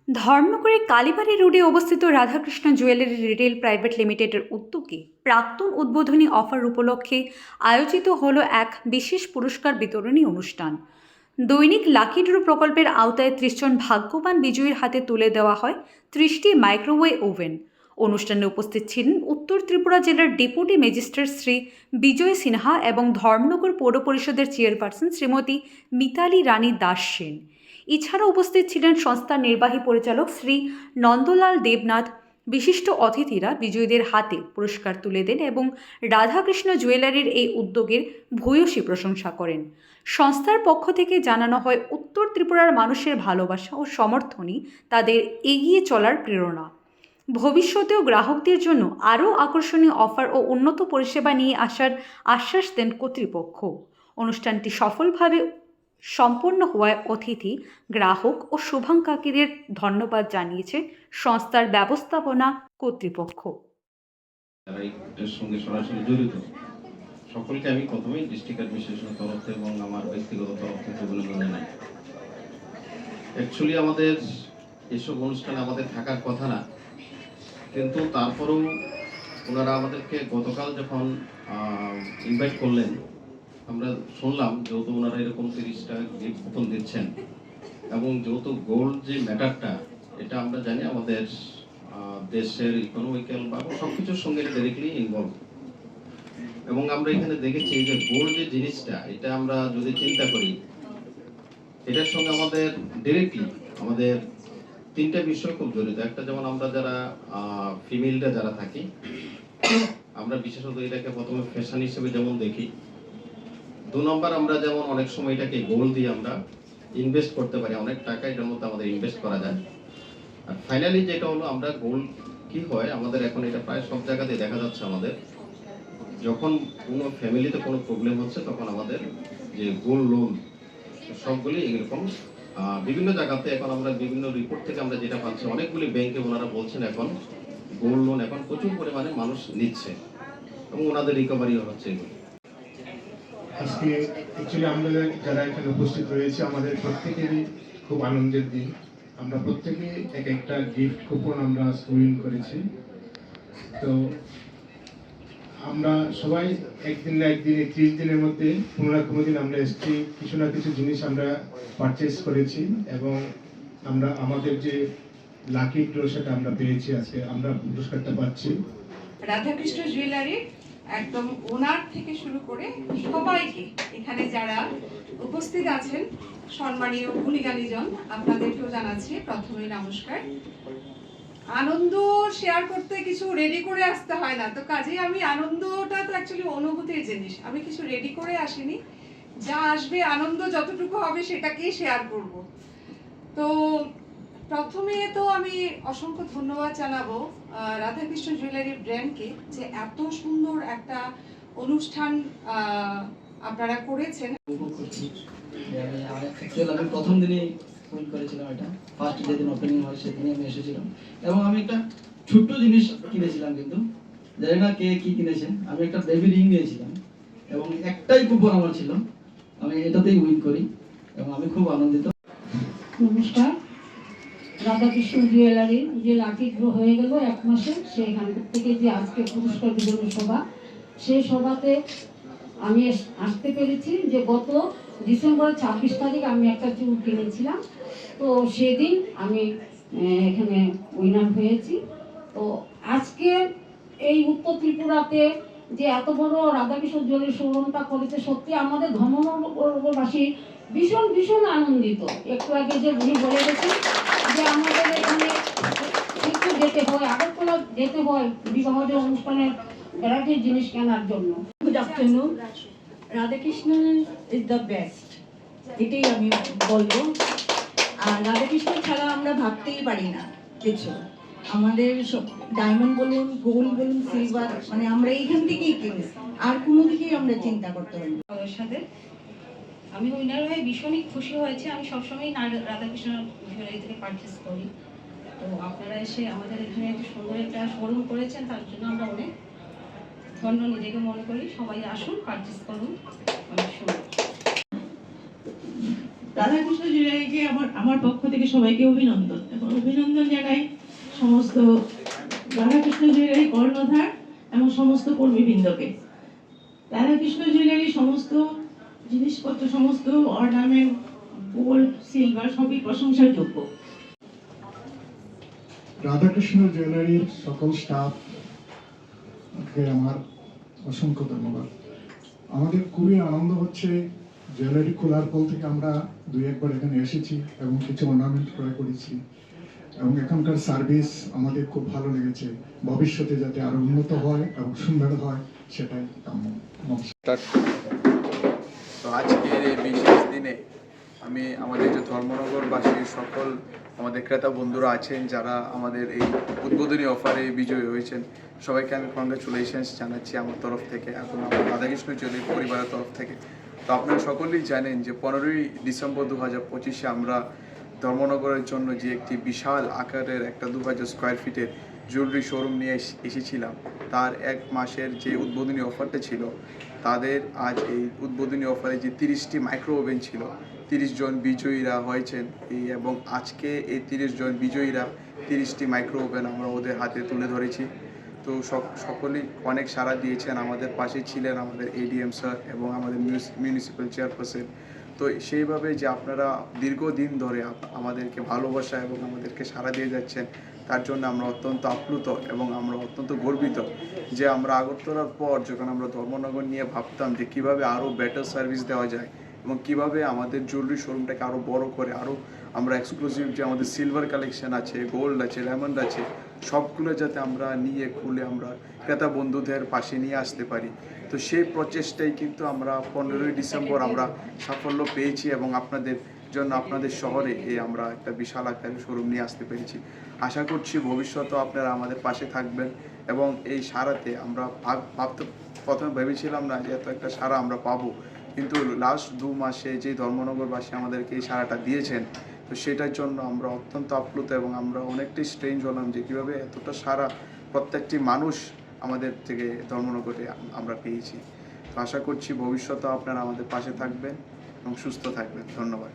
ধর্মনগরের কালীবাড়ি রোডে অবস্থিত Radhakrishna jewellery retail private লিমিটেডের উদ্যোগে প্রাক্তন উদ্বোধনী অফার উপলক্ষে আয়োজিত হল এক বিশেষ পুরস্কার বিতরণী অনুষ্ঠান। দৈনিক লাকি ড্র প্রকল্পের আওতায় 30 জন ভাগ্যবান বিজয়ীর হাতে তুলে দেওয়া হয় 30টি মাইক্রোওয়েভ ওভেন। অনুষ্ঠানে উপস্থিত ছিলেন উত্তর ত্রিপুরা জেলার ডেপুটি ম্যাজিস্ট্রেট শ্রী বিজয় সিনহা এবং ধর্মনগর পৌর পরিষদের চেয়ারপারসন শ্রীমতী মিতালি রানী দাস সেন। এছাড়াও উপস্থিত ছিলেন সংস্থার নির্বাহী পরিচালক শ্রী নন্দলাল দেবনাথ। বিশিষ্ট অতিথিরা বিজয়ীদের হাতে পুরস্কার তুলে দেন এবং রাধাকৃষ্ণ জুয়েলারির এই উদ্যোগের ভূয়সী প্রশংসা করেন। সংস্থার পক্ষ থেকে জানানো হয়, উত্তর ত্রিপুরার মানুষের ভালোবাসা ও সমর্থনই তাদের এগিয়ে চলার প্রেরণা। ভবিষ্যতেও গ্রাহকদের জন্য আরও আকর্ষণীয় অফার ও উন্নত পরিষেবা নিয়ে আসার আশ্বাস দেন কর্তৃপক্ষ। অনুষ্ঠানটি সফলভাবে সম্পন্ন হওয়ায় অতিথি, গ্রাহক ও শুভাকাঙ্ক্ষীদের ধন্যবাদ জানিয়েছে সংস্থার ব্যবস্থাপনা কর্তৃপক্ষ। যারা এটার সঙ্গে সরাসরি জড়িত সকলকে আমি প্রথমেই ডিস্ট্রিক্ট অ্যাডমিনিস্ট্রেশনের তরফ থেকে এবং আমার ব্যক্তিগত তরফ থেকে অভিনন্দন জানাই। অ্যাকচুয়ালি আমাদের এসব অনুষ্ঠানে আমাদের থাকার কথা না, কিন্তু তারপরেও ওনারা আমাদেরকে গতকাল যখন ইনভাইট করলেন, আমরা শুনলাম যেহেতু ওনারা এরকম 30টা গিফট কুপন দিচ্ছেন এবং যেহেতু গোল্ড যে ম্যাটারটা, এটা আমরা জানি আমাদের দেশের ইকোনমিক্যাল বা সব কিছুর সঙ্গে ডাইরেক্টলি ইনভলভ। এবং আমরা এখানে দেখেছি যে গোল্ড যে জিনিসটা, এটা আমরা যদি চিন্তা করি, এটার সঙ্গে আমাদের ডাইরেক্টলি আমাদের 3টা বিষয় খুব জড়িত। একটা যেমন আমরা যারা ফিমেলরা যারা থাকি, আমরা বিশেষত এটাকে প্রথমে ফ্যাশন হিসেবে যেমন দেখি। 2 নম্বর, আমরা যেমন অনেক সময় এটাকে গোল্ড দিয়ে আমরা ইনভেস্ট করতে পারি, অনেক টাকা এটার মধ্যে আমাদের ইনভেস্ট করা যায়। আর ফাইনালি যেটা হলো, আমরা গোল্ড কি হয় আমাদের এখন এটা প্রায় সব জায়গাতে দেখা যাচ্ছে, আমাদের যখন কোনো ফ্যামিলিতে কোনো প্রবলেম হচ্ছে তখন আমাদের যে গোল্ড লোন সবগুলি এরকম বিভিন্ন জায়গাতে এখন আমরা বিভিন্ন রিপোর্ট থেকে আমরা যেটা পাচ্ছি, অনেকগুলি ব্যাংকে ওনারা বলছেন এখন গোল্ড লোন এখন প্রচুর পরিমাণে মানুষ নিচ্ছে এবং ওনাদের রিকভারিও হচ্ছে। এগুলি আজকে অ্যাকচুয়ালি আমরা যারা এখানে উপস্থিত রয়েছে, আমাদের প্রত্যেকেরই খুব আনন্দের দিন। আমরা প্রত্যেকে এক একটা গিফট কুপন আমরা উইন করেছি। তো আমরা সবাই একদিন না একদিন 30 দিনের মধ্যে কোনো না কোনো দিন আমরা এসছি, কিছু না কিছু জিনিস আমরা পারচেস করেছি এবং আমরা আমাদের যে লাকি ড্র সেটা আমরা পেয়েছি। আজকে আমরা পুরস্কারটা পাচ্ছি। রাধাকৃষ্ণ জুয়েলারি একদম ওনার থেকে শুরু করে সবাইকে, এখানে যারা উপস্থিত আছেন সম্মানীয় গুণীগানীজন, আপনাদেরকেও জানাচ্ছি প্রথমেই নমস্কার। আনন্দ শেয়ার করতে কিছু রেডি করে আসতে হয় না, তো কাজেই আমি আনন্দটা তো অ্যাকচুয়ালি অনুভূতির জিনিস, আমি কিছু রেডি করে আসিনি, যা আসবে আনন্দ যতটুকু হবে সেটাকেই শেয়ার করব। তো প্রথমে তো আমি অসংখ্য ধন্যবাদ জানাবো রাধাকৃষ্ণ জুয়েলারি ব্র্যান্ডকে, যে এত সুন্দর একটা অনুষ্ঠান আপনারা করেছেন। আমি প্রথম দিনই উইন করেছিলাম, এটা ফার্স্ট যেদিন ওপেনিং হয় সেদিনই আমি এসেছিলাম এবং আমি একটা ছোট্ট জিনিস কিনেছিলাম, কিন্তু জানি না কে কি কিনেছে। আমি একটা বেবি রিং নিয়েছিলাম এবং একটাই কুপন আমার ছিল, আমি এটাতেই উইন করি এবং আমি খুব আনন্দিত। নমস্কার। রাধাকৃষ্ণ জুয়েলারি যে লাকি ড্র হয়ে গেল 1 মাসে, সেইখান থেকে যে আজকে পুরস্কার বিতরণ সভা, সেই সভাতে আমি আসতে পেরেছি। যে গত ডিসেম্বরের 26 তারিখ আমি একটা চুল কিনেছিলাম, তো সেদিন আমি এখানে উইনার হয়েছি। তো আজকে এই উত্তর ত্রিপুরাতে যে এত বড় রাধাকৃষ্ণ জুয়েলারি শোরুমটা করেছে, সত্যি আমাদের ধর্মনগরবাসী ভীষণ ভীষণ আনন্দিত। একটু আগে যে উনি বলে গেছেন যে আমাদের এখানে একটু যেতে হয়, আগরতলা যেতে হয় বিবাহের অনুষ্ঠানের ভ্যারাইটির জিনিস কেনার জন্য। Good afternoon. Radhakrishna is the best, এটাই আমি বলবো। আর রাধাকৃষ্ণ ছাড়া আমরা ভাবতেই পারি না কিছু। আমাদের সব ডায়মন্ড বলুন, গোল্ড বলুন, সিলভার, মানে আমরা এইখান থেকেই কিনি, আর কোনো দিকেই আমরা চিন্তা করতে পারি না। ওর সাথে আমি উইনার হয়ে ভীষণই খুশি হয়েছি। আমি সবসময় রাধাকৃষ্ণ জুয়েলারি থেকে পারচেস করি, তো আপনারা এসে আমাদের এখানে একটু সুন্দর একটা শোরুম করেছেন, তার জন্য আমরা অনেক ধন্য নিজেকে মনে করি। সবাই আসুন, পারচেস করুন, অনেক সুন্দর। রাধাকৃষ্ণ জুয়েলারিকে আমার পক্ষ থেকে সবাইকে অভিনন্দন এবং অভিনন্দন জানাই সমস্ত রাধাকৃষ্ণ জুয়েলারি কর্ণধার এবং সমস্ত কর্মীবৃন্দকে। রাধাকৃষ্ণ জুয়েলারি সমস্ত জিনিসপত্র, সমস্ত অর্নামেন্ট, গোল্ড, সিলভার সবই প্রশংসার যোগ্য। রাধাকৃষ্ণ জুয়েলারির সকল স্টাফকে আমার অসংখ্য ধন্যবাদ। আমাদের খুবই আনন্দ হচ্ছে, জুয়েলারি খোলার পর থেকে আমরা দুই একবার এখানে এসেছি এবং কিছু অর্নামেন্ট ক্রয় করেছি এবং এখানকার সার্ভিস আমাদের খুব ভালো লেগেছে। ভবিষ্যতে যাতে আরো উন্নত হয় এবং সুন্দর হয় সেটাই কাম্য। নমস্কার। তো আজকের এই বিশেষ দিনে আমি আমাদের যে ধর্মনগরবাসীর সকল আমাদের ক্রেতা বন্ধুরা আছেন যারা আমাদের এই উদ্বোধনী অফারে বিজয়ী হয়েছেন, সবাইকে আমি কংগ্রাচুলেশনস জানাচ্ছি আমার তরফ থেকে এবং আমার রাধাকৃষ্ণ জুয়েলারি পরিবারের তরফ থেকে। তো আপনারা সকলেই জানেন যে 15ই ডিসেম্বর 2025 আমরা ধর্মনগরের জন্য যে একটি বিশাল আকারের একটা 2000 স্কোয়ার ফিটের জুয়েলারি শোরুম নিয়ে এসেছিলাম, তার এক মাসের যে উদ্বোধনী অফারটা ছিল, তাদের আজ এই উদ্বোধনী অফারে যে 30টি মাইক্রো ওভেন ছিল, 30 জন বিজয়ীরা হয়েছেন এবং আজকে এই 30 জন বিজয়ীরা 30টি মাইক্রো ওভেন আমরা ওদের হাতে তুলে ধরেছি। তো সকলেই অনেক সাড়া দিয়েছেন, আমাদের পাশে ছিলেন আমাদের এডিএম স্যার এবং আমাদের মিউনিসিপ্যাল চেয়ারপারসন। তো সেইভাবে যে আপনারা দীর্ঘদিন ধরে আমাদেরকে ভালোবাসা এবং আমাদেরকে সাড়া দিয়ে যাচ্ছেন, তার জন্য আমরা অত্যন্ত আপ্লুত এবং আমরা অত্যন্ত গর্বিত যে আমরা আগরতলার পর যখন আমরা ধর্মনগর নিয়ে ভাবতাম যে কিভাবে আরও বেটার সার্ভিস দেওয়া যায় এবং কিভাবে আমাদের জুয়েলারি শোরুমটাকে আরও বড় করে আরও আমরা এক্সক্লুসিভ যে আমাদের সিলভার কালেকশন আছে, গোল্ড আছে, ডায়মন্ড আছে, সবগুলো যাতে আমরা নিয়ে খুলে আমরা ক্রেতা বন্ধুদের পাশে নিয়ে আসতে পারি। তো সেই প্রচেষ্টাই কিন্তু আমরা 15ই ডিসেম্বর আমরা সাফল্য পেয়েছি এবং আপনাদের জন্য আপনাদের শহরে আমরা একটা বিশাল আকারের শোরুম নিয়ে আসতে পেরেছি। আশা করছি ভবিষ্যতেও আপনারা আমাদের পাশে থাকবেন এবং এই সারাতে আমরা প্রথমে ভেবেছিলাম না যে এত একটা সারা আমরা পাবো, কিন্তু লাস্ট 2 মাসে যে ধর্মনগরবাসী আমাদেরকে এই সারাটা দিয়েছেন, তো সেটার জন্য আমরা অত্যন্ত আপ্লুত এবং আমরা অনেকটাই স্ট্রেঞ্জ হলাম যে কীভাবে এতটা সারা প্রত্যেকটি মানুষ আমাদের থেকে ধর্মনগরে আমরা পেয়েছি। তো আশা করছি ভবিষ্যতেও আপনারা আমাদের পাশে থাকবেন এবং সুস্থ থাকবেন। ধন্যবাদ।